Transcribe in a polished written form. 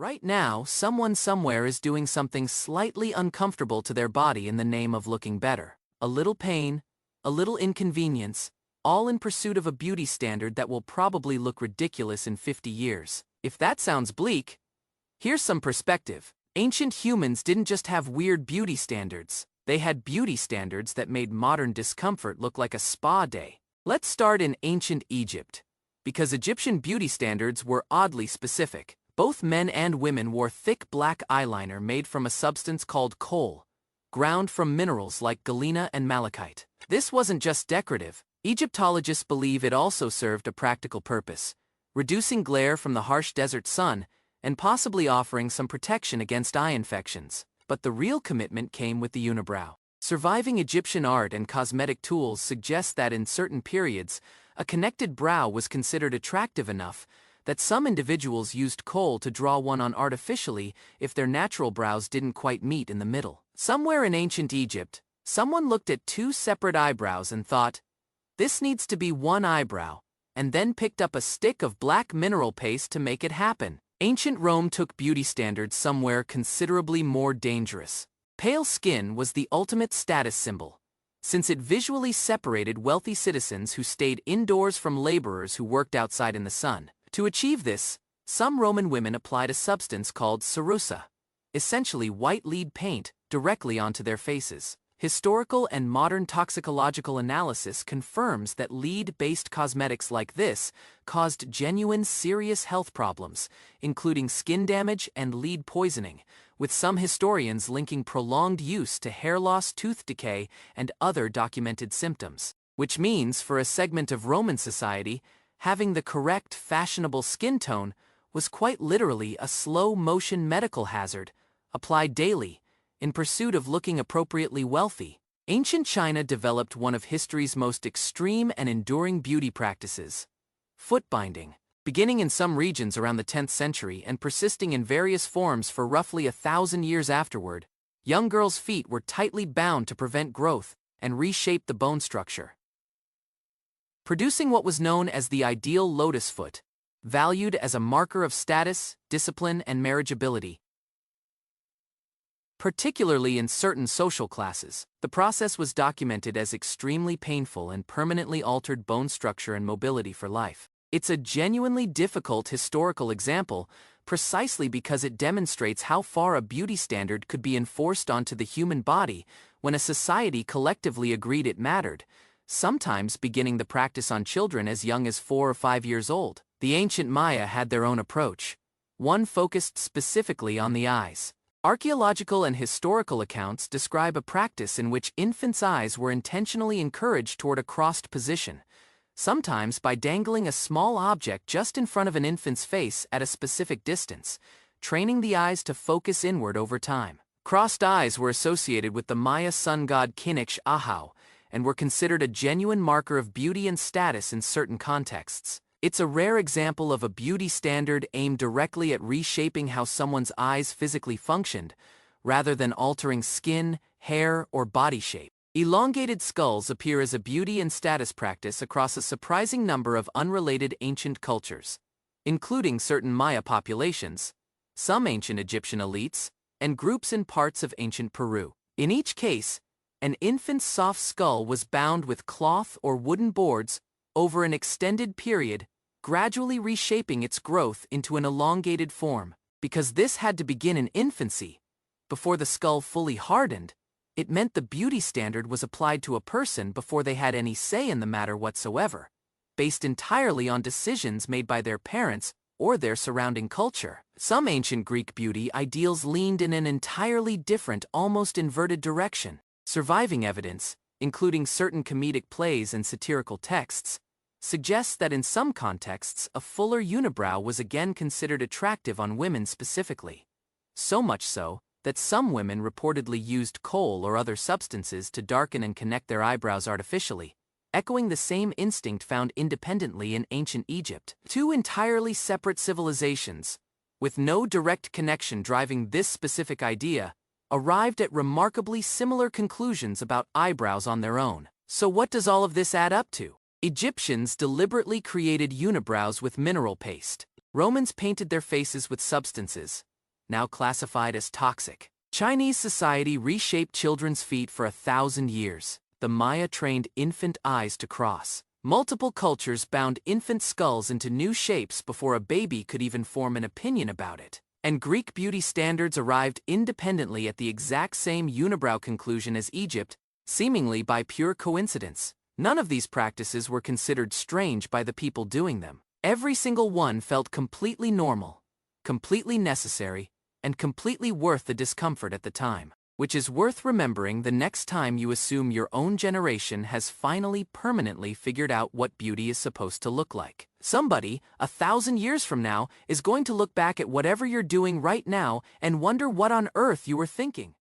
Right now, someone somewhere is doing something slightly uncomfortable to their body in the name of looking better. A little pain, a little inconvenience, all in pursuit of a beauty standard that will probably look ridiculous in 50 years. If that sounds bleak, here's some perspective. Ancient humans didn't just have weird beauty standards, they had beauty standards that made modern discomfort look like a spa day. Let's start in ancient Egypt, because Egyptian beauty standards were oddly specific. Both men and women wore thick black eyeliner made from a substance called kohl, ground from minerals like galena and malachite. This wasn't just decorative. Egyptologists believe it also served a practical purpose, reducing glare from the harsh desert sun and possibly offering some protection against eye infections. But the real commitment came with the unibrow. Surviving Egyptian art and cosmetic tools suggest that in certain periods, a connected brow was considered attractive enough that some individuals used kohl to draw one on artificially if their natural brows didn't quite meet in the middle. Somewhere in ancient Egypt, someone looked at two separate eyebrows and thought, "This needs to be one eyebrow," and then picked up a stick of black mineral paste to make it happen. Ancient Rome took beauty standards somewhere considerably more dangerous. Pale skin was the ultimate status symbol, since it visually separated wealthy citizens who stayed indoors from laborers who worked outside in the sun. To achieve this, some Roman women applied a substance called cerussa, essentially white lead paint, directly onto their faces. Historical and modern toxicological analysis confirms that lead-based cosmetics like this caused genuine serious health problems, including skin damage and lead poisoning, with some historians linking prolonged use to hair loss, tooth decay, and other documented symptoms. Which means, for a segment of Roman society, having the correct, fashionable skin tone was quite literally a slow-motion medical hazard, applied daily, in pursuit of looking appropriately wealthy. Ancient China developed one of history's most extreme and enduring beauty practices: foot binding. Beginning in some regions around the 10th century and persisting in various forms for roughly 1,000 years afterward, young girls' feet were tightly bound to prevent growth and reshape the bone structure, producing what was known as the ideal lotus foot, valued as a marker of status, discipline, and marriageability. Particularly in certain social classes, the process was documented as extremely painful and permanently altered bone structure and mobility for life. It's a genuinely difficult historical example, precisely because it demonstrates how far a beauty standard could be enforced onto the human body when a society collectively agreed it mattered, sometimes beginning the practice on children as young as 4 or 5 years old. The ancient Maya had their own approach, one focused specifically on the eyes. Archaeological and historical accounts describe a practice in which infants' eyes were intentionally encouraged toward a crossed position, sometimes by dangling a small object just in front of an infant's face at a specific distance, training the eyes to focus inward over time. Crossed eyes were associated with the Maya sun god Kinich Ahau, and were considered a genuine marker of beauty and status in certain contexts. It's a rare example of a beauty standard aimed directly at reshaping how someone's eyes physically functioned, rather than altering skin, hair, or body shape. Elongated skulls appear as a beauty and status practice across a surprising number of unrelated ancient cultures, including certain Maya populations, some ancient Egyptian elites, and groups in parts of ancient Peru. In each case, an infant's soft skull was bound with cloth or wooden boards over an extended period, gradually reshaping its growth into an elongated form. Because this had to begin in infancy, before the skull fully hardened, it meant the beauty standard was applied to a person before they had any say in the matter whatsoever, based entirely on decisions made by their parents or their surrounding culture. Some ancient Greek beauty ideals leaned in an entirely different, almost inverted direction. Surviving evidence, including certain comedic plays and satirical texts, suggests that in some contexts a fuller unibrow was again considered attractive on women specifically. So much so, that some women reportedly used kohl or other substances to darken and connect their eyebrows artificially, echoing the same instinct found independently in ancient Egypt. Two entirely separate civilizations, with no direct connection driving this specific idea, arrived at remarkably similar conclusions about eyebrows on their own. So what does all of this add up to? Egyptians deliberately created unibrows with mineral paste. Romans painted their faces with substances, now classified as toxic. Chinese society reshaped children's feet for 1,000 years. The Maya trained infant eyes to cross. Multiple cultures bound infant skulls into new shapes before a baby could even form an opinion about it. And Greek beauty standards arrived independently at the exact same unibrow conclusion as Egypt, seemingly by pure coincidence. None of these practices were considered strange by the people doing them. Every single one felt completely normal, completely necessary, and completely worth the discomfort at the time. Which is worth remembering the next time you assume your own generation has finally permanently figured out what beauty is supposed to look like. Somebody, 1,000 years from now, is going to look back at whatever you're doing right now and wonder what on earth you were thinking.